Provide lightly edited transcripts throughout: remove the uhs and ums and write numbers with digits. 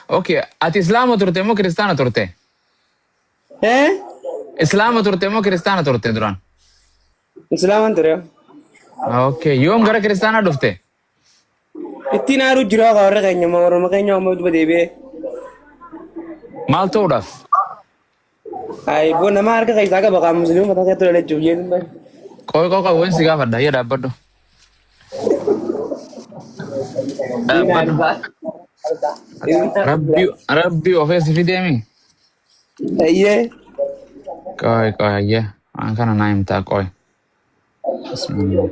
Okay, ati Islaama turte moo kiristaana turte? Islaama turte moo kiristaana turte duraan? Islaaman ture. Okay, yoom gara kiristaanaa dhufte? Ittiin haaruu jiru akka warra keenya morma keenya amma duba deebi'ee. Maal ta'uudhaaf? Ayi boo nama harka keessaa qaba qaama musliima mataa keessatti lola jechuuf jedhu bari. Qoy wansi gaafadha yaa dhaabbadhu. Dhaabbadhu. Rabbi ofeessi fideemi. Ayyee. Qoy ayyee waan kana naa himtaa qoy. Bismillah.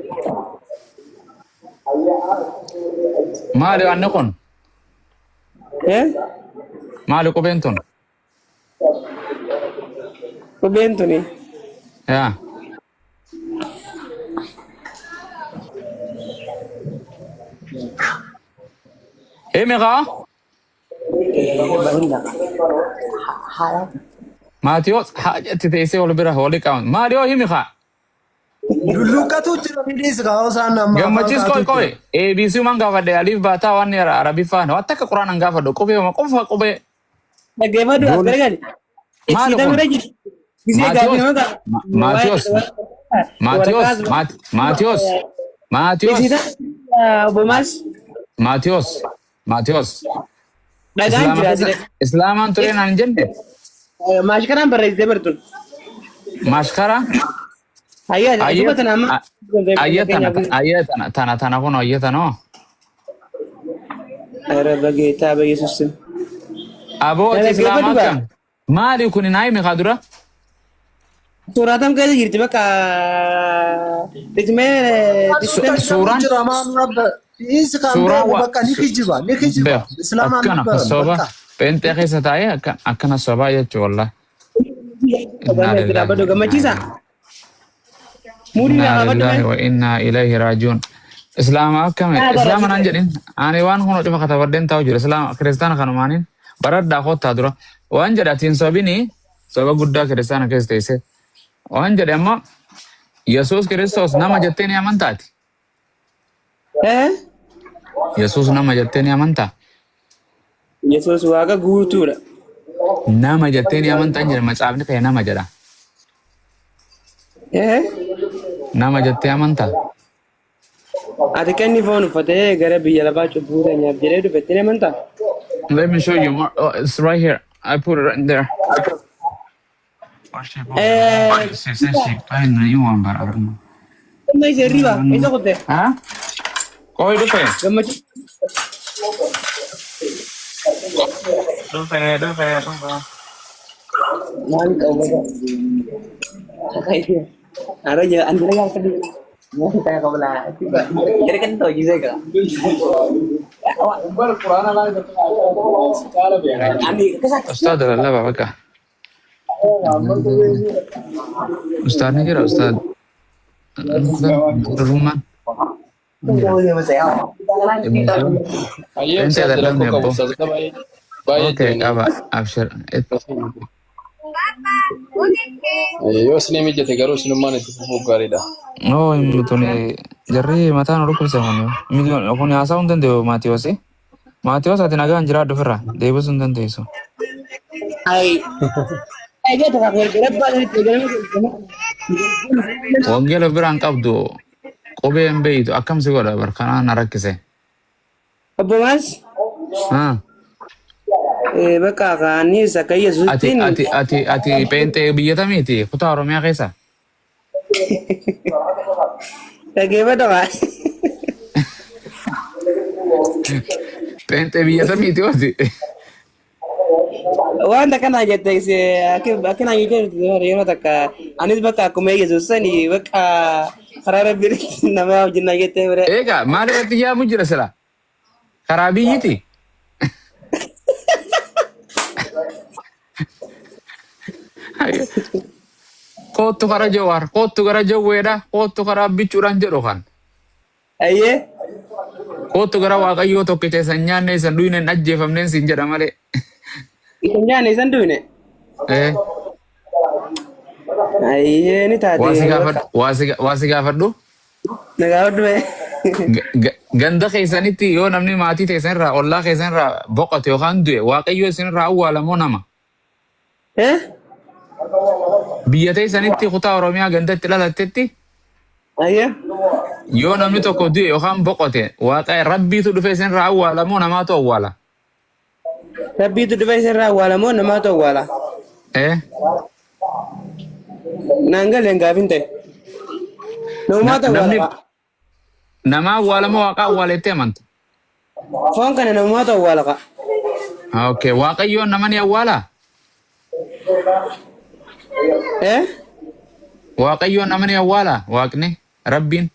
Maali wanni kun? Maali qubeen tun? Qubeen tuni. Yaa. Himi kaa? Maatiyos haajatti teessee ol bira hoolii qaban. Maaliyoo himi kaa? Lukkatu jira hidhiis kaa osaan nama. Gammachiis qoy. ABC man gaafadhe aliif baataa waan arabiffaan waan takka quraan gaafadhu qubee ma qofa qubee. Dhaggeeffadhu as garagali. Maali kun? Maatiyos. Dhagaan jira asirra. Islaamaan turee naan hin jenne? Maashkaraan barreessitee bartuun. Maashkara? Tana kun ayyatanoo. Rabba geetaa bayyeessusin. Abooti islaamaa kan maali kun hin haime kaa dura? Suuraatam keessa jirti bakka suuraan bakka ni kijiba. Akkana soba pentee keessa taa'ee akkana sobaa jechuu wallah. Gammachiisa. Inna lillahi wa inna ilayhi raaji'uun. Islaama akkame islaama naan jedhin ani waan kun dhufa katabadeen taa'u jira islaama kiristaana kanumaaniin baradhaa kottaa dura waan jedhatiin sobini soba guddaa kiristaana keessa teessee waan jedhe amma Yesuus Kiristoos nama jettee ni amantaati. Yesuus nama jettee ni amantaa. Yesuus waaqa guutuudha. Nama jettee ni amantaa hin jedhe macaafni ka'e nama jedha. Nama jettee amantaa. Ati kan inni foon uffatee gara biyya lafaa cubbuu keenyaaf jedhee dhufetti ni amantaa? Let me show you more. Oh, it's right here. I put it right in there. Amma isa riba, isa kutte. Hah? Kau hidup ya? Gammachiisa. Dupe. Maal qabu baga. Ada je anjir yang tadi. Mau tanya kau belah. Jadi kan tahu juga kan. Awak Quran lah itu. Ani kesak. Ustaz adalah bapak kah? Ustaz ni kira Ustaz. Rumah. Ente ada dalam ya bu. Oke, apa? Abshir. Yoo sinii mijate garuu sinummaan itti fufuu gaariidha. Oh, betul ni. Jadi mata nuruk bisa kan? Milion. Aku ni asa undan deh Matios sih. Matios saat naga anjira dohra. Dewa undan deh isu. Hai. Aja tu aku berapa ni tiga ni. Wanggil lebih rangkap tu. Kobe MB itu akam sih gua berkana narak kisah. Apa mas? Hah? Bakka kaanii sakayya suutiin. Ati pente biyya miti. Kutaa Oromiyaa keessa. Dhaggeeffadha waa. Pente biyya miti wati. Wanta kana jette akkana jechuun yeroo takka anis bakka akkuma Yesuus sani bakka karaa rabbii nama wajjin jettee bire. Egaa maal irratti yaamu jira sila? Karaa biyyiti. Kootu kara Jawaar, kootu kara Jawweedha, kootu kara bichuudhaan jedhu kan. Ayyee. Kootu kara Waaqayyoo tokkicha isan nyaanne isan dhuyne hin ajjeefamneen siin jedha malee. Isan nyaanne isan dhuyne? Ayyee ni taate. Waa si gaafadhu? Na gaafadhu. Ganda keessanitti yoo namni maatii keessanirraa ollaa keessanirraa boqote yookaan du'e waaqayyo isinirraa awwaalamoo nama. Eh? Biyya teessanitti kutaa Oromiyaa gandatti dhalattetti Ayya. yoo namni tokko du'e yookaan boqote waaqayyo rabbiitu dhufee isinirraa awwaalamoo namaatu awwaala. Rabbiitu dhufa isarraa awwaalamoo namaatu awwaala. Naan galeen gaafin ta'e. Namumaatu awwaala. Nama awwaalamoo waaqa awwaalettee amanta. Foon kana namumaatu awwaala qa. Okay, waaqayyoon nama ni awwaalaa? Eh? Waaqayyoon nama ni awwaalaa? Waaqni, Rabbiin.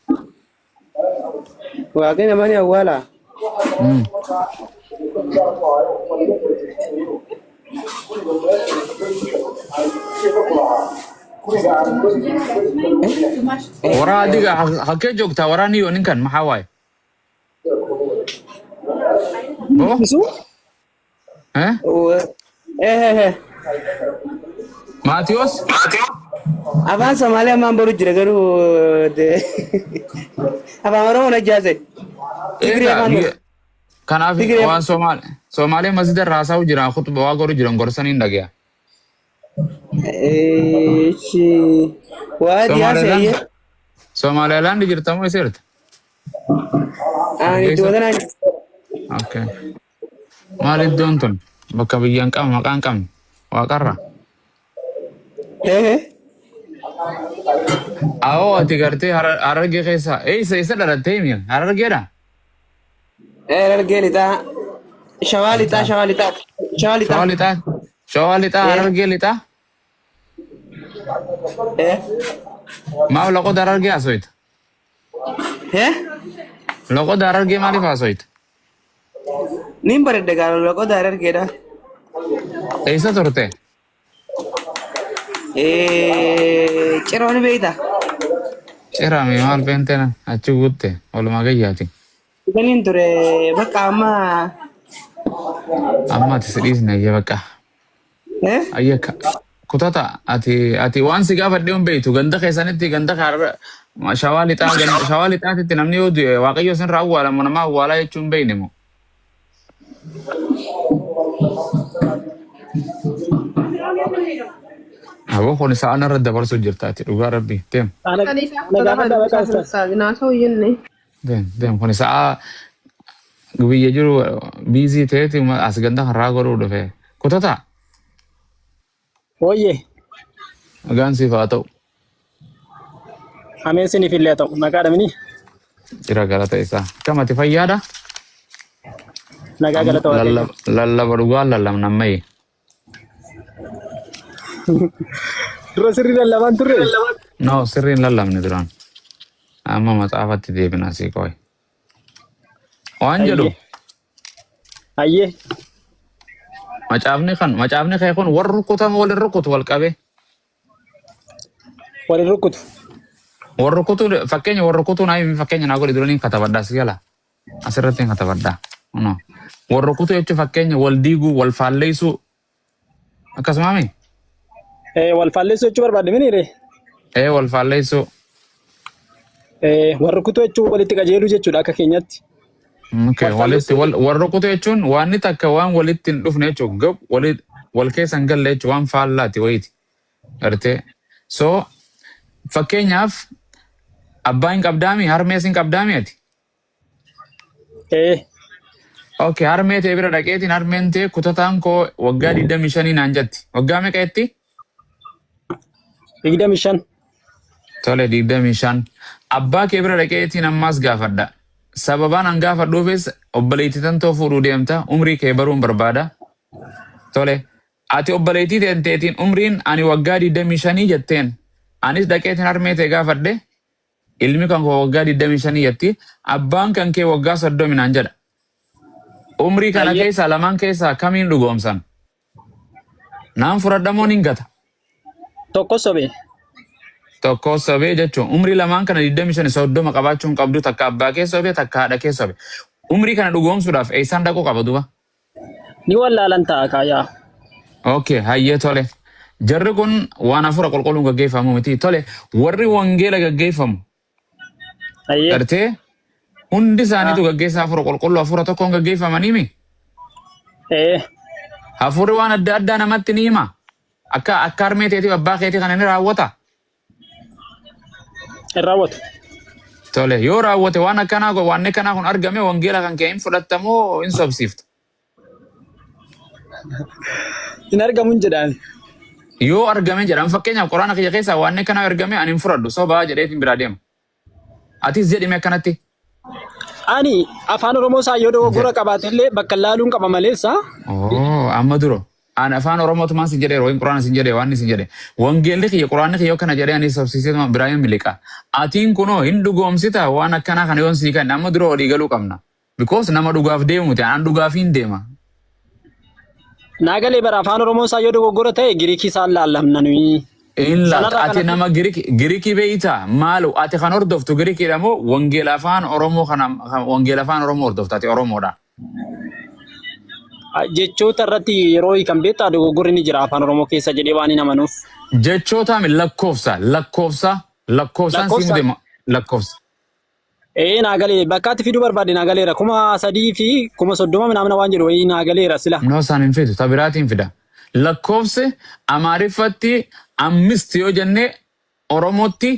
Waaqni nama ni awwaala. Waraa adiga hakkee joogtaa waraanni yoo ninkan maxaa waaye? Isu? Eh. Maatiyos? Afaan Somaaliyaa maan boru jira garuu afaan Oromoo na jaase. Tigiree afaan boru. Kanaaf waan Somaalee masjida irraa haasa'u jira khutba waa goru jiran gorsanii hin dhagaya. Waa diyaasee. Somaaliyaalaandi jirtamoo iseerta? Ani iddoo tanaan. Okay. Maal iddoon tun? Bakka biyyaan qabnu maqaan qabnu waaqarra. Awoo ati gartee Harargee keessa isa dhalattee miil Harargeedha? Harargee lixaa. Shawaa lixaa. Shawaa lixaa Harargee lixaa? Maaf loqoda Harargee haasofta? Loqoda Harargee maaliif haasofta? Nin baredde gaara loqoda Harargeedha. Eessa turte? Ciroo ni beeyta. Cirame maal beentena achi guutte walumaa gayyaati. Ganin ture bakka amma ati sidhiisne ayya bakka. Ayya kutata ati waan si gaafadhee hin beektu ganda keessanitti ganda shawaa lixaatitti namni yoo du'e waaqayyo isin irraa awwaalamu nama awwaalaa jechuun beekne moo? Aboo kun sa'aan irra dabarsuu jirtaati dhugaa rabbi deem. Deem kun sa'a biyya jiru biizii ta'eeti as ganda har'aa godhuu dhufe kutata. Oye, Nagaan siif haa ta'u. ameen siniif illee ta'u nagaa dhabini. Jira galata isaa. Kamati fayyaadha? Nagaa galata waaqee. Lallaba dhugaa lallabnan mayi. Dura sirrii lallabaan turre. No sirriin lallabne duraan. Amma matsaafatti deebina sii qoy. Waan jedhu Ayyee. macaafni kee kun warra rukkutamu walin rukkutu wal qabe. Waliin rukkutu. Warra rukkutu fakkeenya warra rukkutu naa himi fakkeenya naa godhi duraniin katabaddaa si gala. Asirratti hin katabaddaa. No. Warra rukkutu jechuun fakkeenya wal diiguu wal faalleessuu akkasumaami. Wal faalleessuu jechuu barbaadde miniire. Wal faalleessuu. Wal rukkutu jechuun walitti qajeeluu jechuudha akka keenyatti. Okay, wal rukkutu jechuun waan takka waan walitti hin dhufne jechuun gab wal keessa hin galle jechuun waan faallaati wayiiti. Gartee. So fakkeenyaaf abbaa hin qabdaami harmees hin qabdaami ati. Okay, harmee ta'e bira dhaqeetiin harmeen ta'e kutataan koo waggaa 25 naan jetti. Waggaa meeqa jetti? 25. Tole 25. Abbaa kee bira dhaqeetiin ammaas gaafadha. Sababaan an gaafadhuufis obboleettii tantoo fuudhuu deemta umrii kee baruun barbaada. Tole. Ati obboleettii teetiin umriin ani waggaa 25 jetteen. Anis dhaqeetiin harmee ta'e gaafadhe. Ilmi kan koo waggaa 25 jetti. Abbaan kan kee waggaa 30 naan jedha. Umrii kana keessa lamaan keessa kamiin dhugoomsan? Naan fudhadhamoon hin gata. Tokko sobee. Tokko sobee jechuun umrii lamaan kana 25 30 qabaachuun qabdu takka abbaa kee sobee takka haadha kee sobee. Umrii kana dhugoomsuudhaaf eessaan dhaquu qaba duuba? Ni wallaalan ta'a kaayaa. Okay, hayyee tole. Jarri kun waan hafuura qulqulluun gaggeeffamu miti. Tole, warri wangeela gaggeeffamu. Ayyee. Gartee Hundi isaaniitu gaggeessaa hafuura qulqulluu hafuura tokkoon gaggeeffamanii mi? Hafuurri waan adda addaa namatti ni hima. Akka harmee keetiif abbaa keetii kana ni raawwata. Hin raawwatu. Tole yoo raawwate waan akkanaa kun argame wangeela kan kee hin fudhattamoo hin sobsiifta? Hin argamu hin jedhaan. Yoo argame jedhan fakkeenyaaf quraana kiyya keessaa waan akkanaa argame ani hin fudhadhu sobaa jedheetiin biraa deema. Atis jedhime akkanatti. Ani afaan Oromoo isaa yoo dogoggora qabaatellee bakka laaluun qaba maleessa. Amma duro. Ani afaan Oromootu maan sin jedhee wayin quraana sin jedhee waan sin jedhee. Wangeelli kiyya quraanni kiyya kana jedhee ani sobsiisee Ibraahim miliqa. Atiin kunoo hin dhugoomsita waan akkanaa kana yoon sii kan amma duro olii galuu qabna. Because nama dhugaaf deemu ta'e an dhugaaf hin deema. Naagalee bara afaan Oromoo isaa yoo dogoggora ta'e Giriikii isaan laallamna nuyi. Ati nama Giriikii beeyta maalu ati kan hordoftu Giriikiidha moo wangeela afaan Oromoo hordofta ati Oromoodha. Jechoota irratti yeroo kan beektaa dogoggorri ni jira afaan Oromoo keessa jedhee waan hin amanuuf. Jechoota lakkoofsaan simu deema lakkoofsa. Naagalee bakka ati fiduu barbaade naagaleera 3,000 fi 30,000 minamina waan jedhu wayii naagaleera sila. No isaan hin fidu tabiraatiin fida. Lakkoofsi Amaariffatti 5 yoo jenne Oromootti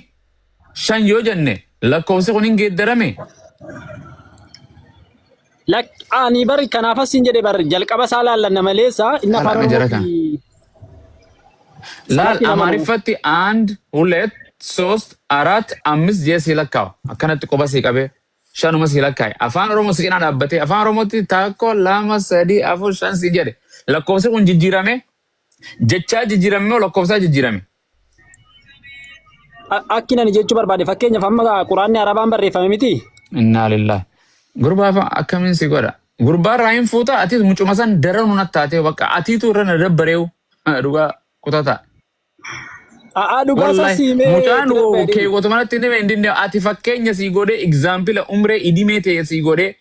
5 yoo jenne lakkoofsi kun hin geeddarame. Ani bari kanaafas hin jedhe bari jalqaba isaa laallanna maleessa inni afaan Oromoo. Laal Amaariffatti 1 2 3 4 5 jee si lakkaa'u akkanatti quba si qabee 5 si lakkaa'e afaan Oromoo si cinaa dhaabbatee afaan Oromootti 1 2 3 4 5 si jedhe lakkoofsi kun jijjiirame jechaa jijjiirame lakkoofsaa jijjiirame. Akkinani jechuu barbaade fakkeenyaaf amma quraanni Arabaan barreeffame miti. Innaa lillahi. Gurbaa akkamiin si godha? Gurbaa raayin fuuta ati mucuma san daranuu nattaatee bakka atiitu irra na dabbareewu dhugaa kutata. Dhugaa sasiimee. Mucaan keewwatu manatti hime hin ati fakkeenya si godhee egzaampila umree idimee ta'e si godhee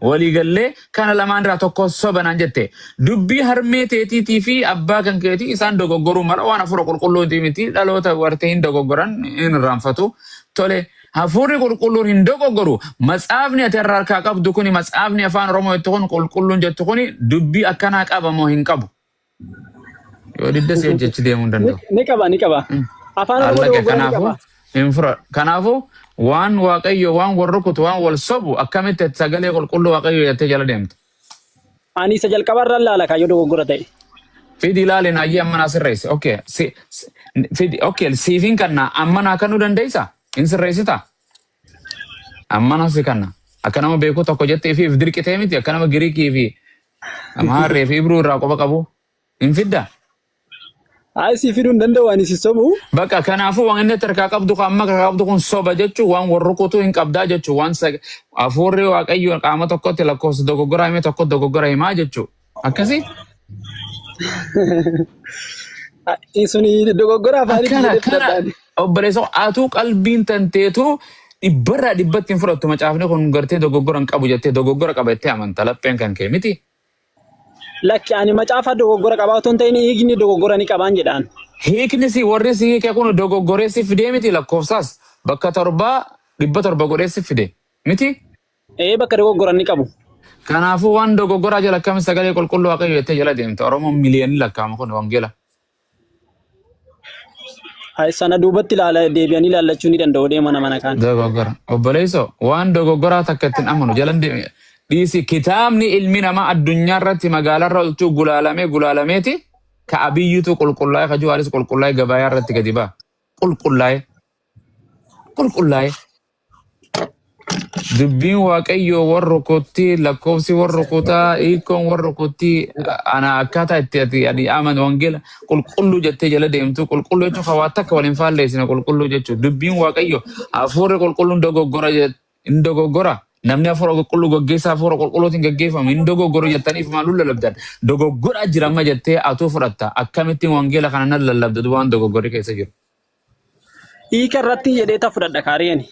waliigallee kana lamaan irraa tokko sobanaan jette. Dubbii harmee teetiitii fi abbaa kan keetii isaan dogoggoruu mala waan hafuura qulqulluutii miti dhaloota wartee hin dogoggoran hin irraanfatu. Tole. Hafuurri qulqulluun hin dogoggoru. Matsaafni ati irraa harkaa qabdu kuni matsaafni afaan Oromoo jettu kun qulqulluun jettu kuni dubbii akkanaa qaba moo hin qabu? Yoo didda si hojjechi deemuu hin danda'u. Ni qaba. Afaan Oromoo dogoggora ni qaba. Hin fura. Kanaafuu waan Waaqayyo waan wal rukutu waan wal sobu akkamitti sagalee qulqulluu Waaqayyo jettee jala deemtu. Ani isa jalqabarra laala kaayyoo dogoggora ta'e. Fidi ilaaleen ayyee ammanaa sirreesse. Siifin kannaa ammanaa kannuu dandeessaa? In sirreessita? Ammana si kanna. Akka nama beekuu tokko jettee fi dirqitee miti akka nama Giriikii fi Amaarree fi Ibruu irraa qofa qabu. Hin fidda? Si fiduu hin danda'u ani si sobu. Bakka kanaafuu waan inni harkaa qabdu kan amma harkaa qabdu kun soba jechuun waan wal rukutuu hin qabdaa jechuun waan hafuurri Waaqayyo qaama tokkotti lakkoofsa dogoggoraa himee tokko dogoggora himaa jechuun. Akkasii? Suni dogoggora afaanii. Obboleessa atuu qalbiin tanteetu dhibbarraa dhibbatti hin fudhattu macaafni kun gartee dogoggora hin qabu jettee dogoggora qabattee amanta lapheen kan kee miti. Lakki ani macaafa dogoggora qabaa otoo hin ta'in hiikni dogoggora ni qabaan jedhaan. Hiikni si warri si hiike kun dogoggoreessi fidee miti lakkoofsaas bakka 700 godheessi fide miti. Bakka dogoggora ni qabu. Kanaafuu waan dogoggoraa jala akkami sagalee qulqulluu Waaqayyo jettee jala deemte Oromoon miliyoonii lakkaa'ama kun wangeela. Sana duubatti deebi'anii ilaallachuu ni danda'u deemana mana kaan. Dogoggora. Obboleessa waan dogoggoraa takka ittiin amanu jalan deeme. Dhiisi kitaabni ilmi namaa addunyaa irratti magaalaa irra olchuu gulaalameeti ka abiyyutu qulqullaa'e ka juwaalis qulqullaa'e gabayaa irratti gadi ba'a. Qulqullaa'e. Dubbiin Waaqayyoo warra rukutii lakkoofsi warra rukutaa hiikoon warra rukutii ana akkaataa itti ati aman wangeela qulqulluu jettee jala deemtu qulqulluu jechuun hawaasa akka waliin faalleessina qulqulluu jechuun dubbiin Waaqayyoo hafuurri qulqulluun dogoggora namni hafuura qulqulluu gaggeessaa hafuura qulqulluutiin gaggeeffamu hin dogoggoru jettaniif maaluu lallabdan dogoggora jiramma jettee atuu fudhatta akkamittiin wangeela kana nan lallabdu waan dogoggorri keessa jiru. Hiika irratti jedhee ta fudhadha kaariyeeni.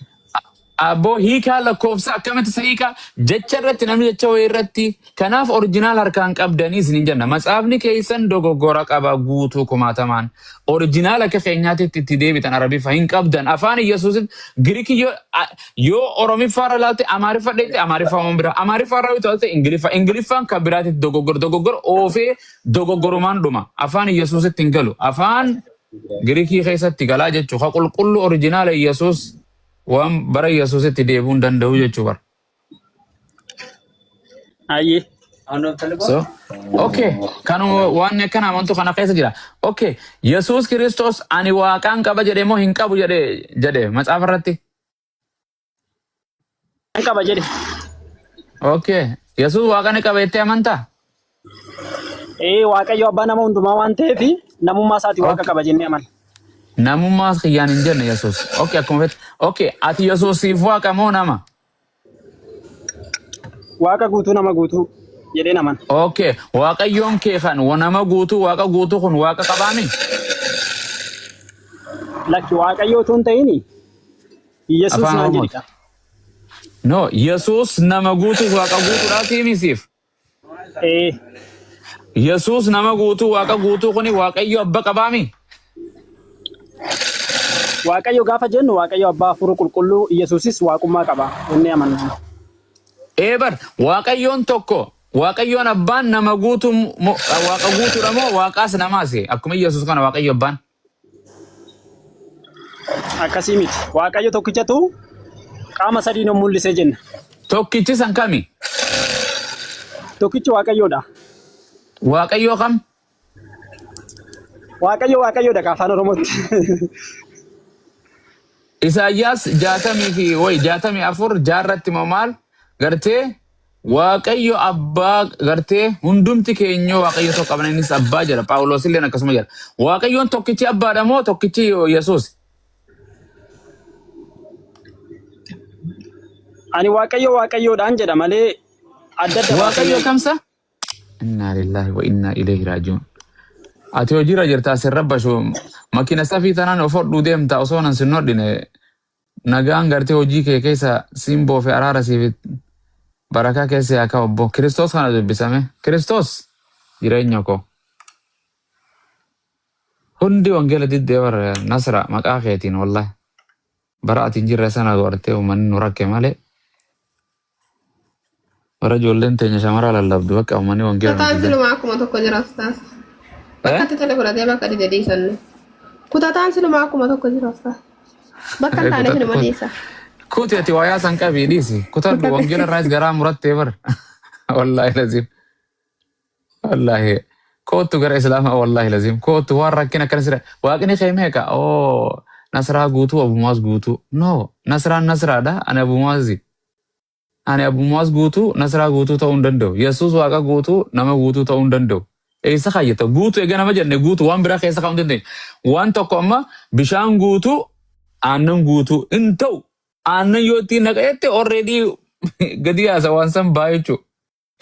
Aboo hiikaa lakkoofsa akkamitti isa hiikaa jecha irratti namni jecha wayii irratti kanaaf oriijinaal harkaan qabdanii isin jenna matsaafni keessan dogoggora qaba guutuu kumaatamaan oriijinaal akka keenyaatitti itti deebitan arabiffa hin qabdan afaan Yesuusitti Giriikii yoo Oromiffaarra laalte Amaariffa dheeyte Amaariffaa bira Amaariffaarra yoo ta'e Ingiliffaan kan biraatitti dogoggora oofee dogoggorumaan dhuma afaan Yesuusitti hin galu afaan Giriikii keessatti galaa jechuudha qulqulluu oriijinaala Yesuus. Waan bara Yesuusitti deebi'uu hin danda'u jechuu bara. Ayyee. So, okay. Kan waan akkana amantu kana keessa jira. Okay. Yesuus Kiristoos ani waaqaan qaba jedhee moo hin qabu jedhee matsaafa irratti. Hin qaba jedhe. Okay. Yesuus waaqaan qaba jettee amantaa? Waaqayyo abbaa nama hundumaa waan ta'eef namummaa isaatii waaqa qaba jennee amana. Namummaa kiyyaan hin jenne Yesuus. Okay, akkuma fedhe. Okay, ati Yesuusiif waaqa moo nama? Waaqa guutuu nama guutuu jedhee amana. Okay, waaqayyoon kee kan nama guutuu waaqa guutuu kun waaqa qabaami? Lakki waaqayyo utuu hin ta'in Yesuus naan jedhita. No, Yesuus nama guutuu waaqa guutuudhaa siimisiif. Yesuus nama guutuu waaqa guutuu kuni waaqayyo abba qabaami? Waaqayyo gaafa jennu waaqayyo abbaa hafuura qulqulluu Yesuusis waaqummaa qaba jennee amanna. Bar waaqayyoon tokko waaqayyoon abbaan nama guutuu waaqa guutuudha moo waaqaas namaas akkuma Yesuus kana waaqayyo abbaan. Akkasii miti waaqayyo tokkichatu qaama sadii nu mul'isee jenna. Tokkichi san kami? Tokkichi waaqayyoodha. Waaqayyo kam? Waaqayyoodha afaan Oromootti. Isaayyaas 64 jaarratti moo maal gartee waaqayyo abbaa gartee hundumti keenyoo waaqayyo tokko qabna innis abbaa jedha Phaawulos illee akkasuma jedha waaqayyoon tokkichi abbaadha moo tokkichi Yesuus? Ani waaqayyoodhaan jedha malee adda adda waaqayyo kamsa? Inna lillahi wa inna ilayhi raaji'uun. Ati hojiirra jirtaa sirra bashu makiina safii tanaan ofodhuu deemta osoo nan sin hodhine nagaan gartee hojii kee keessa simboo fi araara siif barakaa keessa yaa ka'u obbo Kiristoos kana dubbisame Kiristoos jireenya koo hundi wangeela diddee warra Nasra maqaa keetiin wallahi bara ati jirre sana du'arte uummanni nu rakke malee warra ijoolleen teenya shamaraa lallabdu bakka uummanni wangeela Kutataan silumaa akkuma tokko jira ustaas. Bakka itti tole godhatee bakka itti jedhii sanne. Kutataan silumaa akkuma tokko jira ustaas. Bakka taane sinuma dhiisa. Kuti ati wayaa san qabii dhiisi. Kutadhu wangeela irraas garaa murattee bar. Wallahi lazim. Wallahi. Kootu gara Islaamaa wallahi lazim. Kootu waan rakkina akkana sira. Waaqni kee meeqa? Oh, Nasraa guutuu Abumaas guutuu. No, Nasraan Nasraadha. Ani Abumaazi. Ani Abumaas guutuu Nasraa guutuu ta'uu hin danda'u. Yesuus waaqa guutuu nama guutuu ta'uu hin danda'u. Eessa kayyata guutuu egaa nama jenne guutuu waan biraa keessa kaa'uu hin dandeenye. Waan tokko amma bishaan guutuu aannan guutuu hin ta'u. Aannan yoo ittiin naqeette already gadi yaasa waan san baay'ee jechuudha.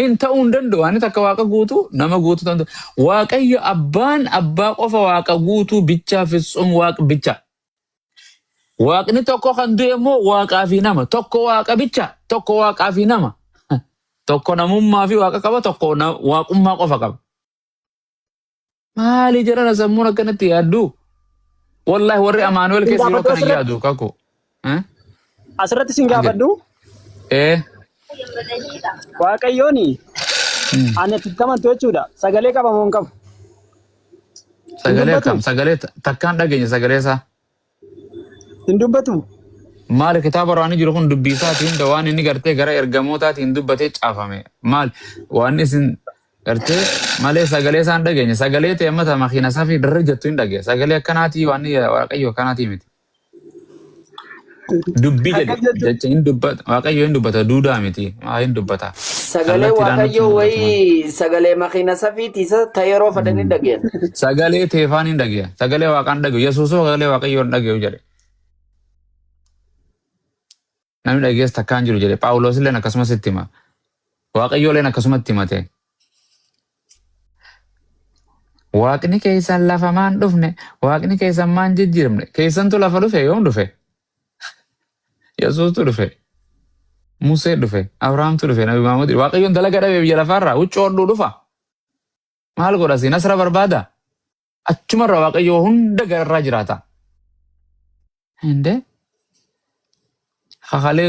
Hin ta'uu hin danda'u. Ani takka waaqa guutuu nama guutuu ta'uu hin danda'u. Waaqayyo abbaan abbaa qofa waaqa guutuu bichaa fi sun waaqa bicha. Waaqni tokko kan du'e immoo waaqaa fi nama. Tokko waaqa bicha. Tokko waaqaa fi nama. Tokko namummaa fi waaqa qaba. Tokko waaqummaa qofa qaba. Maali jedhana sammuun akkanatti yaaddu? Wallahi warri Amaanuel keessa yeroo kana yaadu kako. Asirratti sin gaafadhu. Waaqayyoon ani tuttamantu jechuudha. Sagalee qaba moo hin qabu? Sagalee akkam? Sagalee takkaan dhageenya sagalee isaa. Hin dubbatu. Maali kitaaba waraanii jiru kun dubbiisaatiin waan inni gartee gara ergamootaatiin dubbatee caafame. Maal waan isin gartee malee sagalee isaan dhageenya. Sagalee ta'e amma makiina isaa fi darra jettu hin dhagee. Sagalee akkanaatii waan waaqayyo akkanaatii miti. Dubbii jecha hin dubbata. Waaqayyo hin dubbata duudaa miti. Hin dubbata. Sagalee waaqayyo wayii sagalee makiina safiiti isa ta yeroo fadhanii dhageenya. Sagalee teefaan hin dhageenya. Sagalee waaqaan dhageenya. Yesuusoo sagalee waaqayyo hin dhageenya jedhe. Namni dhageessa takkaan jiru jedhe. Phaawulos illee akkasumas itti hima. Waaqayyo illee akkasumatti himate. Waaqni keessan lafa maan dhufne, waaqni keessan maan jijjiiramne, keessantu lafa dhufe yoom dhufe? Yesuustu dhufe. Musee dhufe. Abrahaamtu dhufe. Nabi Muhammad Waaqayyoon dalagaa dhabe biyya lafaarraa huccuu hodhuu dhufa. Maal godha si nasra barbaada? Achumarra Waaqayyoo hunda gararraa jiraata. Hinde? Hakalee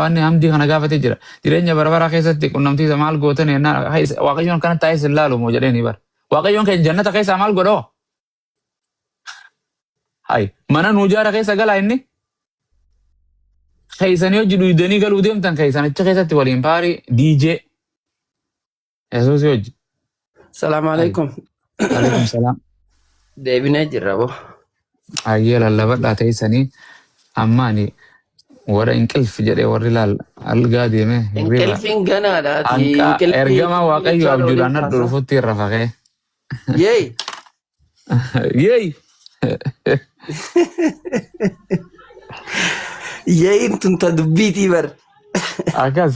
waan hamdii kana gaafatee jira. Jireenya barbaraa keessatti qunnamtiisa maal gootan Waaqayyoon kana taa'ee sin laalu moo jedhee bar. Waaqayyoon keenya jannata keessaa maal godhoo? Hai mana nuu jaara keessa galaa inni. Keessanii hojii duydanii galuu deemtan keessan achi keessatti waliin paarii DJ. Yesuus hojii. Salaam alaikum. Alaikum salaam. Deebinee jirra boo. Ayyee lallabadhaa teessanii ammaani warra inqilfi jedhee warri laal algaa deeme. Inqilfiin ganaadhaati. Ergama Waaqayyo abjuudhaan nadhu dhufutti irra faqee. Yeey. Yeey. Yeeyin tun ta dubbiitii bar. Akkas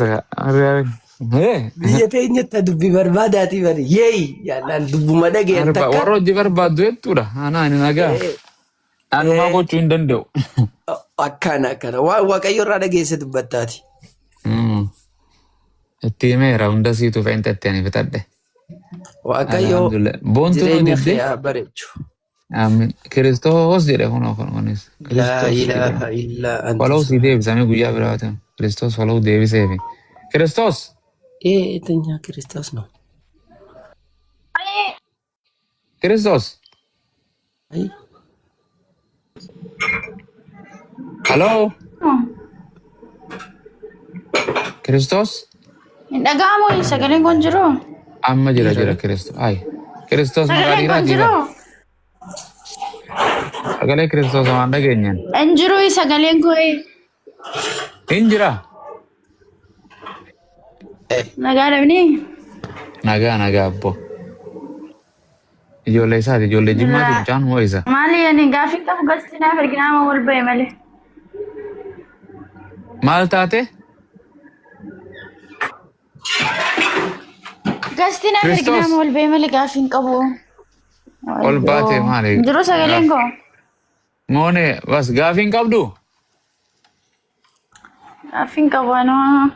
Biyya teenyatti dubbii barbaadaatii bar. Yeey. Yaalaan dubbuma dhageen takka. warra hojii barbaaddu jechuudha. Anaa ani nagaa. Anumaa gochuu hin danda'u. Akkana. Waaqayyo irraa dhageesse dubbattaati. Itti himeera hunda siitu fe'intetti ani fitadhe. Waaqayyo Boontuu jireenya didde. kee bareechu. Amin. Kiristoos jedhe kunis. Laa ilaaha illaa anta. Waloo si deebisame guyyaa biraati. Kiristoos waloo deebiseefi. Kiristoos. Tanya Kristus no. Kiristoos. Ay. Haloo. Kiristoos. Hin dhaga'amu sagaleen kun jiru. Amma jira Kiristoos. Ay. Kiristoos Sagaleen kun magaaliidhaati. jiru. Sagalee Kiristoos waan dhageenyaan. Hin jiru sagaleen kun. Hin jira. Nagaa dhabni. Nagaa abbo. Ijoollee isaati ijoollee jimmaati mucaan moo isa. Maali ani gaaffii qabu galchinaaf erginaama wal ba'e malee. Maal taate? Galchinaaf Kiristoos. erginaama wal ba'e malee gaaffiin qabu. Ol baate maali? Jiru sagaleen kun. Moone bas gaafiin qabdu? Gaaffiin qabu anoo.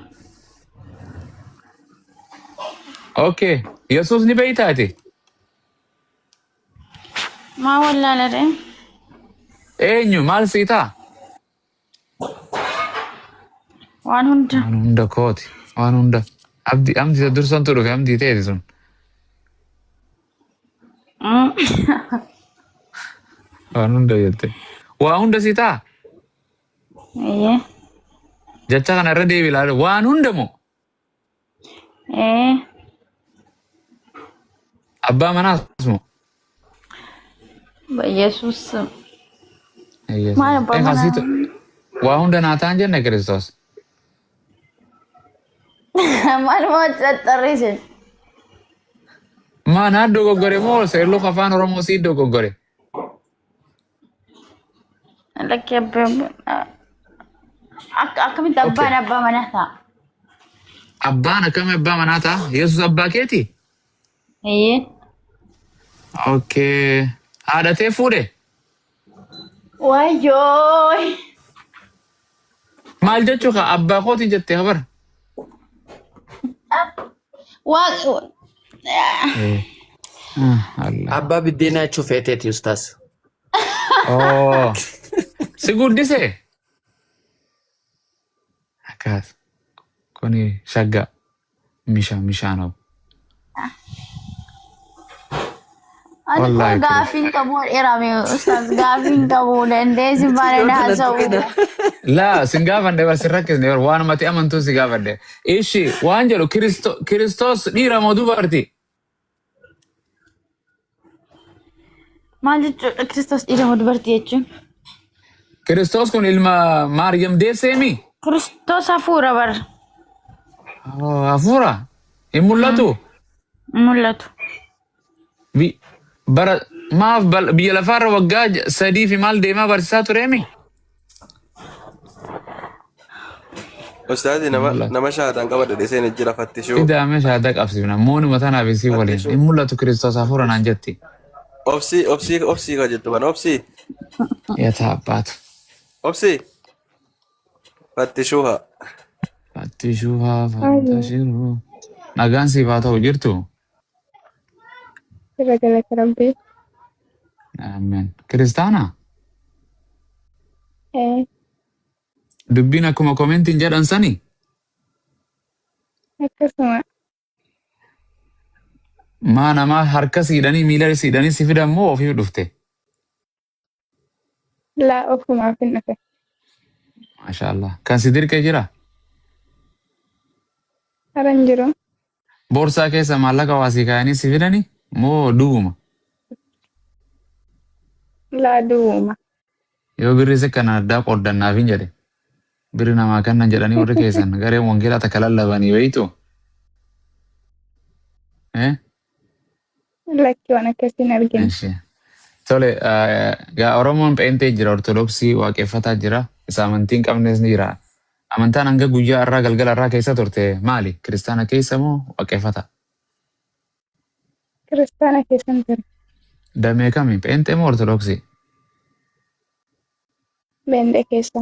Okay. Yesuus ni beeytaati? Maa wallaalare. Eenyu maal siitaa? Waan hunda. Waan hunda kooti. Waan hunda. Amti dursantu dhufe amti ta'eeti sun. Waan hunda jette. Waa hunda siitaa? Eeyyee. Jecha kana irra deebi ilaale. Waan hunda moo? Abbaa manaas moo? Yesuus. Maal abbaa manaa? Waa hunda naa ta'an jenne Kiristoos. Maal moo xaxxarrisin? Maa naa dogoggore moo seerloo afaan Oromoo sii dogoggore? Lakki abbaa. Akkamitti abbaan abbaa manaa ta'a? Abbaan akkami abbaa manaa ta'a? Yesuus abbaa keeti? Eeyyee. Okay. Haadhatee fuudhe? Wayyooy. Maal jechuu ka abbaa kooti jettee habar? Abbaa biddeenaa jechuun feeteeti Ustaas. Oh. Si guddise? Akkas. Kuni shagga. Mishaanoo. Ani Wallahi, kun gaaffiin qabu dheerame Ustaas gaaffiin qabu dandeessi bareeda haasa'u. Laa sin gaafanne bar sin rakkisne bar waan mati amantuu si gaafanne. Ishi waan jedhu Kiristoos dhiira moo dubartii? Maal jechuudha Kiristoos dhiira moo dubartii jechuun? Kiristoos kun ilma Maariyam deesseemi? Kiristoos hafuura bara. Hafuura? Hin mul'atu? Mul'atu. Bara maaf biyya lafaarra waggaa 3 fi maal deemaa barsiisaa tureemi? Ustaazi nama shaadaan qabadha dheeseen jira fattishuu. Idaame shaada qabsiifna moonuma tanaaf isii waliin hin mul'atu Kiristoos hafuura naan jetti. Obsii ka jettu bana obsii. Yaa taabbaatu. Obsii. Fattishuuha. Fattishuuhaa fantashiru. Nagaan siif haa ta'u jirtu. Irra galata rabbii. Ameen. Kiristaana dubbiin akkuma komentiin jedhan sani Akkasuma maa namaa harka siidhanii miila siidhanii si fidan moo ofiif dhufte? laa ofumaaf hin dhufe. Maashaallah. Kan si dirqee jira? Hara hin jiru. Boorsaa keessa maallaqa waa si kaayanii si fidanii moo duwwuma? Laa duwwuma. Yoo birri isa kana addaa qooddannaaf hin jedhe. Birri namaa kannan jedhanii warri keessan gareen wangeelaa takka lallabanii wayitu. Lakki waan akkasii hin argine. Tole, Oromoon pheenxee jira, Ortodoksii waaqeffataa jira, isa amantiin qabnes ni jira. Amantaan hanga guyyaa irraa galgala irraa keessa turte maali? Kiristaana keessa moo waaqeffata? Kiristaana keessan ture. Damee kami? Pheenxee moo Ortodoksii? Beendee keessa.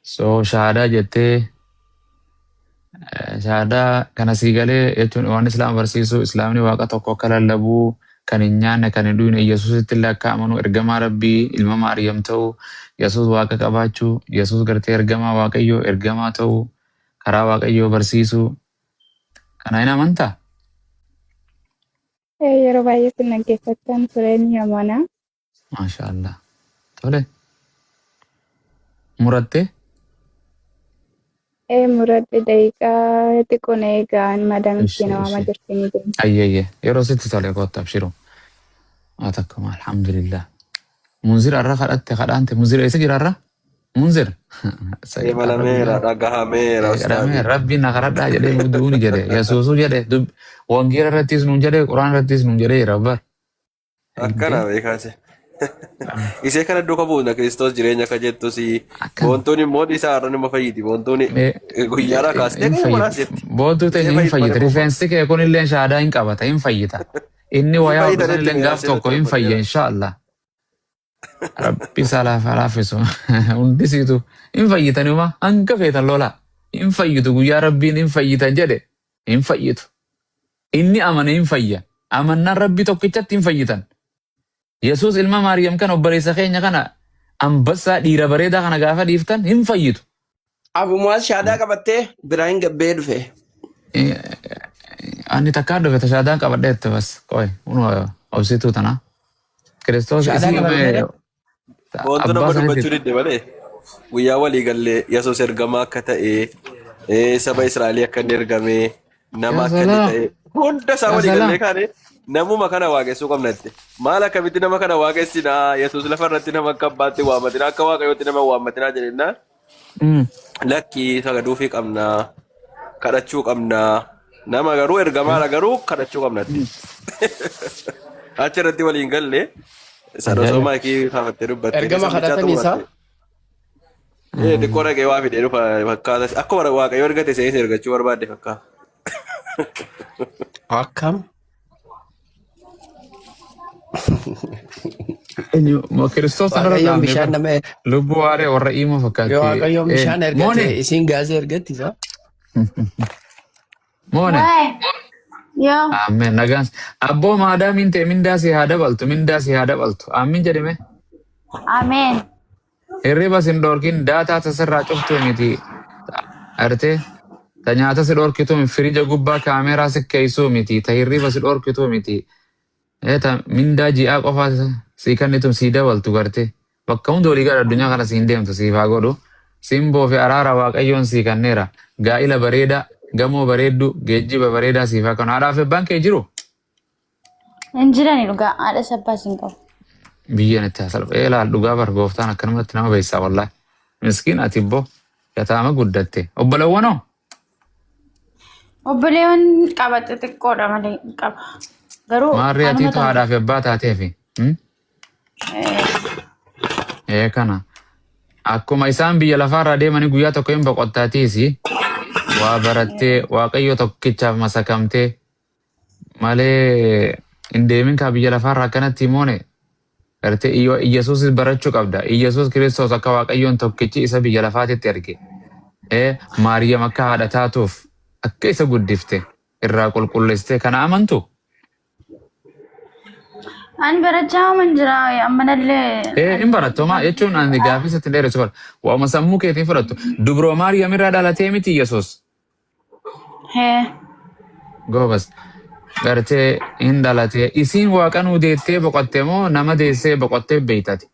So shahaadaa jettee shahaadaa kana sii galee jechuun waan islaam barsiisu islaamni waaqa tokko akka lallabuu kan hin nyaanne kan hin dhuyne Yesuusitti illee akka amanu ergamaa rabbii ilma Maariyaam ta'uu Yesuus waaqa qabaachuu Yesuus gartee ergamaa waaqayyoo ergamaa ta'uu karaa waaqayyoo barsiisuu kana hin amantaa? Yeroo baay'ee sin dhaggeeffachaan ture ni amana. Maashaallah. Tole. Murattee? Muradde daqiiqaa xiqqoon eegaan madamitti nama jirtanii jiru. Ayyee yeroo sitti tole kootta abshiru. Haa takkuma alhamdulillah. Munzir arra kadhatte kadhaante munzir eessa jira arra? Munzir. Imalameera dhagahameera ustaadhi. Rabbiin na kadhadhaa jedhee duuni jedhe Yesuusuu jedhe wangeela irrattis nuun jedhe quraan irrattis nuun jedhee jira bar. Akkana beekaase. Isee kana duuka buuna Kiristoos jireenya akka jettus wantoonni immoo isaa irra nama fayyidi wantoonni guyyaadhaa kaastee kan muraasatti. Boontuu ta'e hin fayyita rifeensi kee kun illee shahaadaa hin qabata hin fayyita. Inni wayaa hojjetan illee gaaf tokko hin fayya inshaallah. Rabbi salaaf alaafisu hundisiitu hin fayyitaniuma hanga feetan lola hin fayyitu guyyaa rabbiin hin fayyitan jedhe hin fayyitu. Inni amane hin fayya amannaan rabbi tokkichatti hin fayyitan. Yesuus ilma Maariyaam kan obboleessa keenya kana ambassaa dhiira bareedaa kana gaafa dhiiftan hin fayyitu. Abumaas shahaadaa qabattee biraan gabbee dhufe. Ani takkaa dhufe shahaadaa qabadheette bas qoy obsituu tana. Kiristoos isii Wantoota nama dubbachuu didde malee guyyaa walii gallee Yesuus ergamaa akka ta'e saba Israa'elii akka inni ergamee nama akka inni ta'e hunda isaa walii gallee kaane namuma kana waaqessuu qabnatti. Maal akkamitti nama kana waaqessinaa Yesuus lafa irratti nama akka abbaatti waammatinaa akka waaqayyootti nama waammatinaa jedhennaan lakkii sagaduufii qabnaa kadhachuu qabnaa nama garuu ergamaadha garuu kadhachuu qabnatti. Achirratti waliin gallee sararoo maakii kaafattee dubbatte. Ergama kadhatanii isaa? Xiqqoo dhaqee waa fidee dhufa fakkaata. Akkuma waaqayyo ergate seensa ergachuu barbaadde fakkaata. Akkam? Kiristoos Waaqayyoon bishaan nama lubbuu waaree warra himoo fakkaatti. Waaqayyoon bishaan ergate isiin gaazee ergattiisa. Moone. Yoo. Amen. Nagaan. Abboo maadaa minte mindaa si haa dabaltu mindaa si haa dabaltu. Amin jedhime. Ameen. Hirriba sin dhorkin daataa tasirraa cuftuu miti. Arte. Ta nyaata si dhorkitu firija gubbaa kaameeraa si keeysuu miti. Ta hirriba si dhorkitu miti. Ta mindaa ji'aa qofaa si kannitu si dabaltu garte. Bakka hundi olii gara addunyaa kana si hin deemtu siif haa godhu. Simboo fi araara waaqayyoon si kanneera. Gaa'ila bareedaa. Gamoo bareeddu geejjiba bareedaa siif akka haadhaaf abbaan kee jiru. Hin jirani dhugaa haadha sabbaas hin qabu. Biyyeen itti hasalphee ilaal dhugaa bar gooftaan akkanumatti nama beessaa wallaahi. Miskiin ati ibboo yataama guddatte. Obbolawwanoo? Obboleewwan qaba xixiqqoodha malee qaba. Garuu maarri atiitu haadhaaf abbaa taateefi. Kana. Akkuma isaan biyya lafaarraa deemanii guyyaa tokko hin boqottaatiisi. Waa barattee waaqayyo tokkichaaf masakamtee malee hin deemin kaa biyya lafaarraa akkanatti himoone Garte Yesuus barachuu qabda. Yesuus Kiristoos akka Waaqayyoon tokkichi isa biyya lafaatitti erge. Maariyaam akka haadha taatuuf akka isa guddifte irraa qulqulleessite kana amantu. Ani barachaa manjira ammallee. In barattoomaa jechuun ani gaaffii isatti dheeressu bara. Waama sammuu keetiin fudhattu. Dubroo Maariyaam irraa dhalatee miti Yesuus. Goobas. Gartee hin dhalatee isiin waaqa nuu deettee boqottee moo nama deessee boqottee beeytati?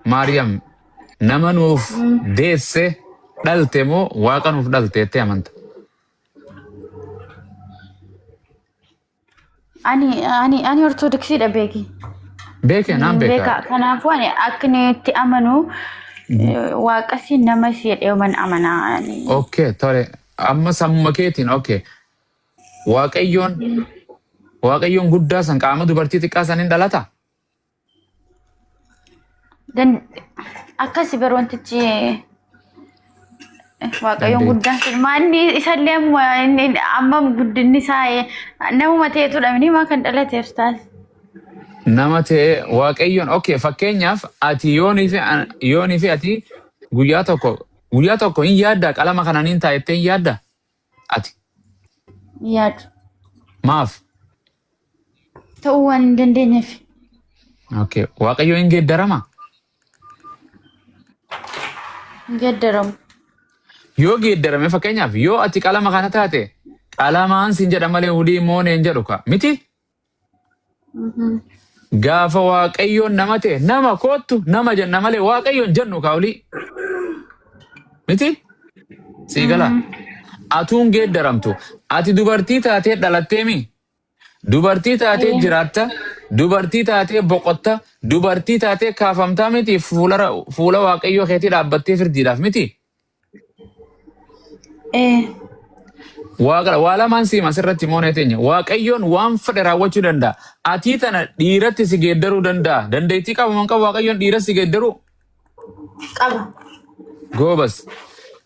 Maariyaam nama nuuf deessee dhalte moo waaqa nuuf dhalteettee amanta? Ani ortodoksiidha beeki. Beeke naan beeka. Kanaafuu ani akka inni itti amanu waaqasi nama si jedhee man amanaa. Okay, tole. Amma sammuma keetiin okay. Waaqayyoon guddaa san qaama dubartii xiqqaa san hin dhalata? Akkasi baroontichi Waaqayyoon guddaan sun maanni isallee amma guddinni isaa namuma ta'etudha minima kan dhalateef taas. Nama ta'e Waaqayyoon okay fakkeenyaaf ati yoonii fi ati guyyaa tokko hin yaadda qalama kananiin taa'ettee hin yaadda ati? Yaadu. Maaf? Ta'uu waan hin dandeenyeef. Okay. Waaqayyo hin geeddarama? Geeddaramu. Yoo geeddarame fakkeenyaaf yoo ati qalama kana taate qalamaan siin jedha malee hudii moonee hin jedhu ka miti? Gaafa Waaqayyoon nama ta'e nama kootu nama jenna malee Waaqayyoon jennu kaa'ulii. Miti? Sii gala. Atuun geeddaramtu. Ati dubartii taatee dhalatteemi. Dubartii taatee jiraatta. Dubartii taatee boqotta. Dubartii taatee kaafamtaa miti fuula Waaqayyoo keetii dhaabbattee firdiidhaaf miti. Waa lamaan siima asirratti moonee teenya. Waaqayyoon waan fedhe raawwachuu danda'a. Atii tana dhiiratti si geeddaruu danda'a. Dandeettii qabu man qabu Waaqayyoon dhiiratti si geeddaruu? Qaba. Goobas.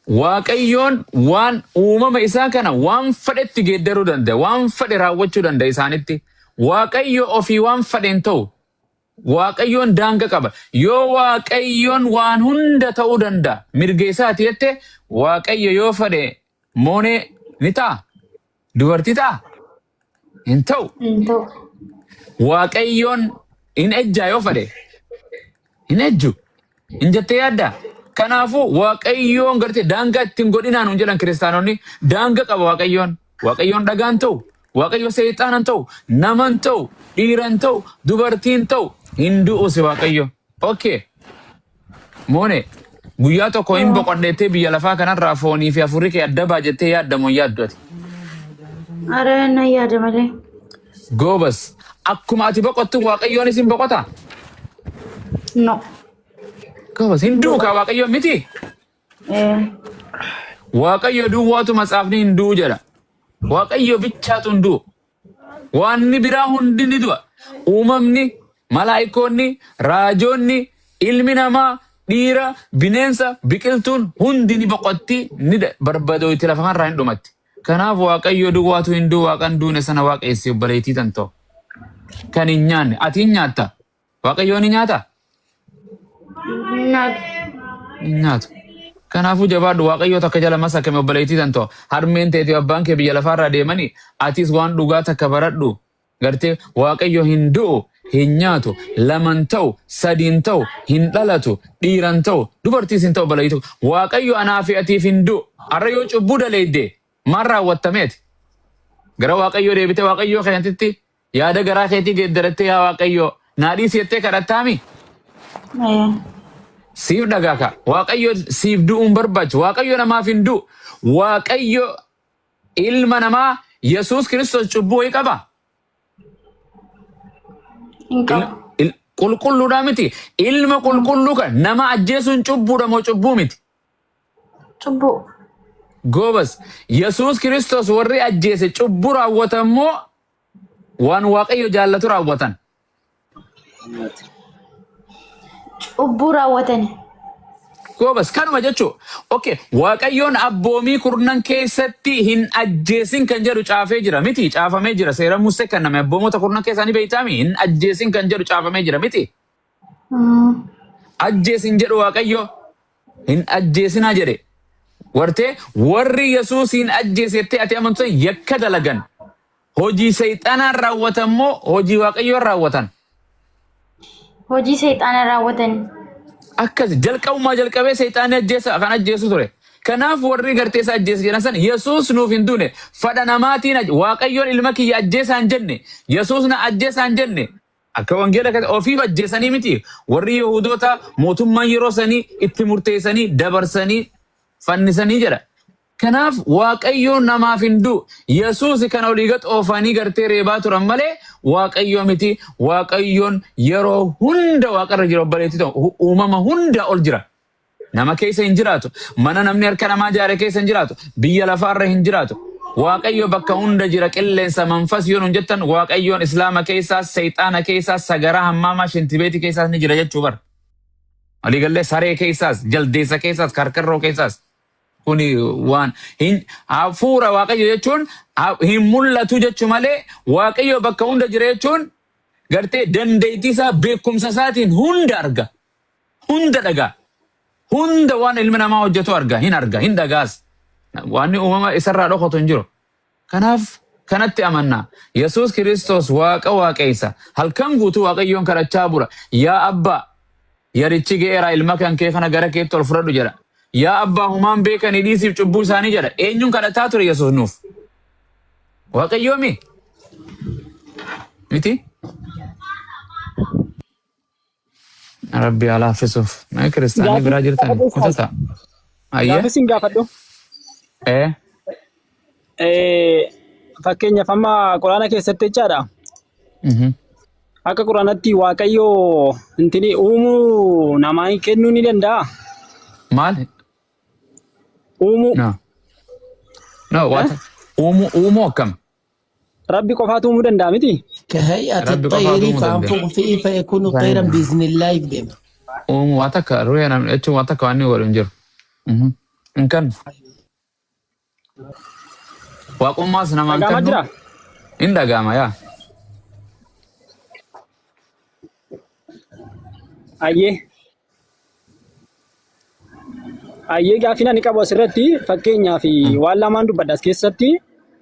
Waaqayyoon waan uumama isaa kana waan fedhetti geeddaruu danda'a. Waan fedhe raawwachuu danda'a isaanitti. Waaqayyo ofii waan fedheen ta'u. Waaqayyoon daanga qaba. Yoo Waaqayyoon waan hunda ta'uu danda'a. Mirga isaati jette Waaqayyo yoo fedhe moonee ni ta'a. Dubartii ta'a. Hin ta'u. Waaqayyoon hin ejjaa yoo fedhe. Hin ejju. Hin jettee yaaddaa? Kanaafuu Waaqayyoon gartee daangaa ittiin godhinaan hin jedhan kiristaanonni daanga qaba Waaqayyoon. Waaqayyoon dhagaan ta'u, Waaqayyo seexaanan ta'u, naman ta'u, dhiiran ta'u, dubartiin ta'u hin du'usi Waaqayyo. Okay. Moone guyyaa tokko hin boqodheettee biyya lafaa kanarraa foonii fi afurii kee adda baajettee yaaddamoo yaaddu ati? Ara na yaada malee. Goobas. Akkuma ati boqottu Waaqayyoon isin boqota? No. Goobas hin duukaa Waaqayyoon miti? Waaqayyo duwwaatu matsaafni hin du'u jedha. Waaqayyo bichaatu hin du'u. Waanni biraa hundi ni du'a. Uumamni, malaayikoonni, raajoonni, ilmi namaa, dhiira, bineensa, biqiltuun hundi ni boqotti ni barbadoo itti lafa kanarraa hin dhumatti. Kanaaf Waaqayyo duwwaatu hin du'u Waaqan duune sana waaqessi obboleettii tantoo. Kan hin nyaanne ati hin nyaatta? Waaqayyoon ni nyaata? Hin nyaatu. Kanaafuu jabaadhu Waaqayyo takka jala masa kame obboleettii tantoo. Harmeen teetii abbaan kee biyya lafaarraa deemanii atis waan dhugaa takka baradhu. Gartee Waaqayyo hin du'u, hin nyaatu, laman ta'u, sadiin ta'u, hin dhalatu, dhiiran ta'u, dubartiis hin ta'u obboleettii. Waaqayyo anaa fi atiif hin du'u. Har'a yoo cubbuu daleeddee maal raawwattameeti? Gara Waaqayyo deebitee Waaqayyo keessatti yaada garaa keetii geeddarattee yaa Waaqayyo naadhii siyattee kadhattaami? Siif dhagaaka. Waaqayyo siif du'uun barbaachu. Waaqayyo namaaf hin du'u. Waaqayyo ilma namaa Yesuus Kiristoos cubbuu wayii qaba. Qulqulluudhaa miti. Ilma qulqulluu kan nama ajjeesuun cubbuudha moo cubbuu miti? Cubbuu. Goobas. Yesuus Kiristoos warri ajjeese cubbuu raawwatan moo waan Waaqayyo jaallatu raawwatan? Cubbuu raawwatan. Goobas kanuma jechuun okay waaqayyoon abboomii kurnan keessatti hin ajjeesin kan jedhu caafee jira miti caafamee jira seera Musee kan nama abboomota kurnan keessanii beeytaami hin ajjeesin kan jedhu caafamee jira miti ajjeesin jedhu waaqayyo hin ajjeesinaa jedhe wartee warri Yesuus hin ajjeesetti ati amantu yakka dalagan hojii seexanaan raawwatan moo hojii waaqayyoon raawwatan Hojii seexaana raawwatan. akkas jalqabumaa jalqabee seexaanni ajjeesa kan ajjeesu ture. Kanaaf warri gartee isaa ajjeesa jedhan san Yesuus nuuf hin duune fadha namaatiin waaqayyoon ilma kiyya ajjeesaan jenne Yesuus na ajjeesaan jenne akka wangeela ofiif ajjeesanii miti warri Yihuudoota mootummaan yeroo sanii itti murteessanii dabarsanii fannisanii jedha. Kanaaf waaqayyoon namaaf hin duu Yesuus kan olii gad oofanii gartee reebaa turan malee waaqayyo miti waaqayyoon yeroo hunda waaqarra jira obbaleetti ta'u uumama hunda ol jira. Nama keessa hin jiraatu mana namni harka namaa jaare keessa hin jiraatu biyya lafaarra hin jiraatu waaqayyo bakka hunda jira qilleensa manfas yoo nun jettan waaqayyoon islaama keessaas seexaana keessaas sagaraa hammaamaa shintibeeti keessaas ni jira jechuu bar. Waliigallee saree keessaas jaldeessa keessaas karkarroo keessaas. Kuni waan hafuura waaqayyo jechuun hin mul'atu jechuu malee waaqayyo bakka hunda jira jechuun gartee dandeettii isaa beekumsa isaatiin hunda arga hunda dhagaa hunda waan ilmi namaa hojjetu arga hin dhagaas waan uumama isarraa dhokatu hin jiru. Kanaaf kanatti amannaa Yesuus Kiristoos waaqa waaqeessa halkan guutuu waaqayyoon kadhachaa bula yaa abbaa yarichi geeraa ilma kan kee kana gara keetti ol fudhadhu jedha. Yaa abbaa humaan beekanii dhiisiif cubbuu isaanii jedha. Eenyuun kadhataa ture Yesuus nuuf? Waaqayyoomi? Miti? Rabbi haa laaffisuuf. Mee kiristaanii biraa jirtan kutata. Ayyee? Gaaffisin gaafadhu. Fakkeenyaaf amma quraana keessatti jechaadha. Akka quraanatti waaqayyoo intini uumuu namaa kennuu ni danda'a. Maal? Uumuu. No, what? Uumuu akkam? Rabbi qofaatu uumuu danda'a miti? كهيئة ربي الطير قفا فأنفق فيه فيكون طيرا بإذن الله يبدأ Uumuu waa takka ruuyaa namni jechuun waa takka waan inni waliin jiru. Inkan. Waaqummaas namaan Dhagaamaa kennu. jira? Hin dhagaama yaa. Ayyee gaaffii ani qabu asirratti fakkeenyaaf waan lamaan dubbadha as keessatti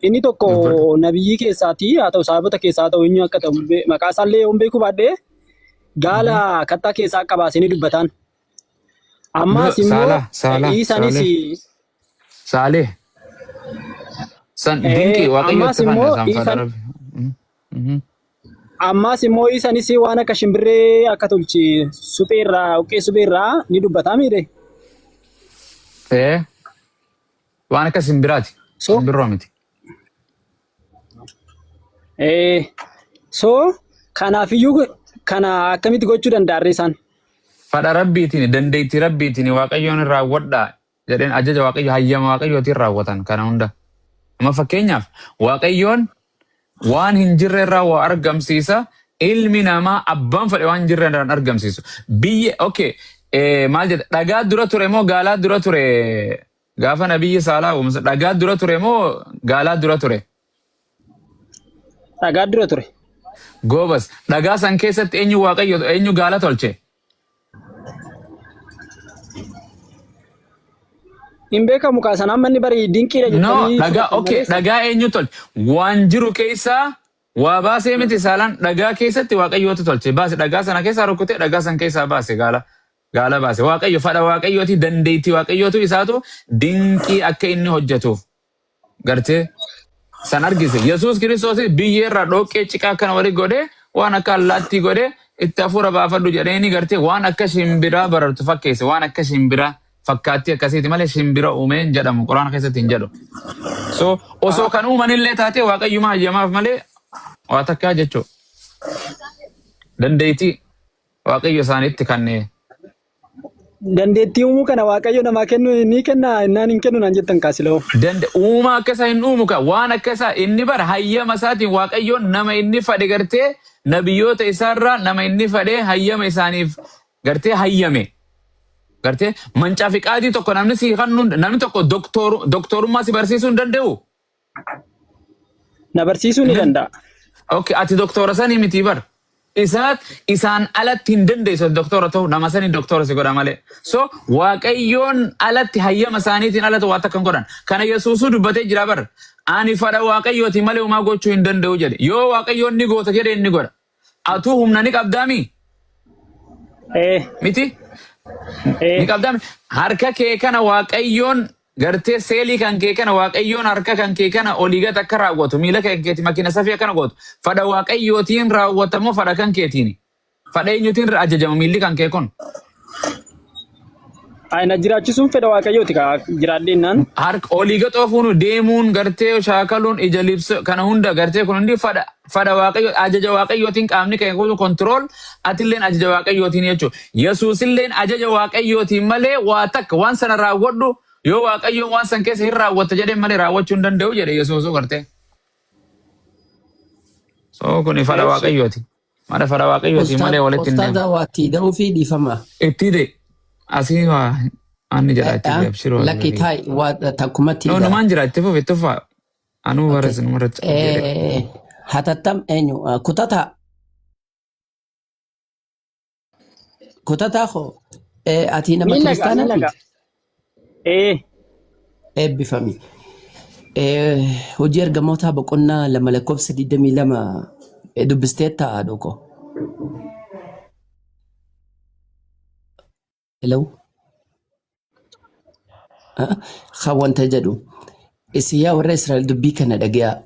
inni tokko nabiyyii keessaati haa ta'u saabota keessaa haa ta'u eenyu akka ta'u maqaa isaallee yoo beekuu baadhee gaala kattaa keessaa akka baasanii dubbatan. Ammas immoo isaanis Saalee. San dinqii waaqayyo itti fanne isaan fadha rabbi. Ammas immoo isaanis waan akka shimbirree akka tolchi supheerraa uqqee supheerraa ni dubbataa miidhe. Waan akka simbiraati. Simbirroo miti. So kanaafiyyuu kana akkamitti gochuu danda'a isaan? Fadha rabbiitiin dandeettii rabbiitiin waaqayyoon raawwadhaa jedheen ajaja waaqayyo hayyama waaqayyootiin raawwatan kana hunda. Amma fakkeenyaaf waaqayyoon waan hin jirre irraa waa argamsiisa ilmi namaa abbaan fedhe waan hin jirre irraa argamsiisu. Biyya okay maal jedha dhagaa dura ture moo gaalaa dura ture gaafa nabiyyi saalaa uumsa dhagaa dura ture moo gaalaa dura ture? Dhagaa dura ture. Goobas dhagaa san keessatti eenyu waaqayyo eenyu gaala tolche? Hin beekamu kaasan amma inni bari dinqiidha jettanii. No dhagaa okay dhagaa eenyu tolche? Waan jiru keessaa waa baasee miti saalaan dhagaa keessatti waaqayyootu tolche baase dhagaa sana keessaa rukkutee dhagaa san keessaa baase gaala baase waaqayyo fadha waaqayyooti dandeettii waaqayyootu isaatu dinqii akka inni hojjetuuf gartee san argise Yesuus Kiristoos biyyeerraa dhoqqee ciqaa akkana walii godhee waan akka allaattii godhee itti hafuura baafadhu jedheeni gartee waan akka shimbiraa barartu fakkeesse waan akka shimbiraa fakkaattii akkasiiti malee shimbira uumeen jedhamu quraana keessatti hin jedhu. So osoo kan uumanillee taate waaqayyuma hayyamaaf malee waa takkaa jechuudha. Dandeettii waaqayyo isaaniitti kanneen. Dandeettii uumuu kana waaqayyo namaa kennu ni kenna innaan hin kennu naan jettan kaasiloo. Uumaa akka isaa hin uumu ka waan akka isaa inni bara hayyama isaatiin waaqayyoon nama inni fadhe gartee nabiyyoota isaarraa nama inni fadhee hayyama isaaniif gartee hayyame. gartee mancaa fi qaadii tokko namni si kan namni tokko doktorummaa si barsiisuu hin danda'u. Na barsiisuu ni danda'a. Okay, ati doktora sanii miti bar. Isaan alatti hin dandeessu doktora ta'u nama sanii doktora si godha malee. So waaqayyoon alatti hayyama isaaniitiin alatti waa takkan godhan. Kana Yesuusuu dubbatee jira bar. Ani fadha waaqayyooti malee homaa gochuu hin danda'u jedhe. Yoo waaqayyoon ni goota jedhe inni godha. Atuu humna ni qabdaami? Miti? Ni qabdaami? Harka kee kana waaqayyoon gartee seelii kan kee kana waaqayyoon harka kan kee kana olii gad akka raawwatu miila kan keeti makiina safii akkana gootu fadha waaqayyootiin raawwatamoo fadha kan keetiini fadha eenyutiin ajajama miilli kan kee kun. Ayna jiraachisuun fedha waaqayyooti jiraadhennaan. Harka olii gad oofuun deemuun gartee shaakaluun ija libsa kana hunda gartee kun hundi fadha waaqayyo ajaja waaqayyootiin qaamni kan kutu kontirool atilleen ajaja waaqayyootiin jechuudha. Yesuusilleen ajaja waaqayyootiin malee waa takka waan sana raawwadhu. Yoo waaqayyoon waan san keessa hin raawwatta jedhee malee raawwachuu hin danda'u jedhe Yesuusuu gartee. So kun fadha waaqayyooti. Mada fadha waaqayyooti malee walitti hin deemu. Ustaadha waatti da'uu fi dhiifama. Itti de asii waa anni jedha itti abshiroo. Lakki taai waa takkumatti. No numaan jira itti fufi itti fufa. Anuu bareesu numarratti. Hatattam eenyu kutata. Kutata hoo ati nama kiristaanaa. Eebbifami. Hojii ergamootaa boqonnaa 2:22 dubbistee ta'a dhoko. Hello. Kan wanta jedhu. Isin yaa warra Israa'el dubbii kana dhagaya.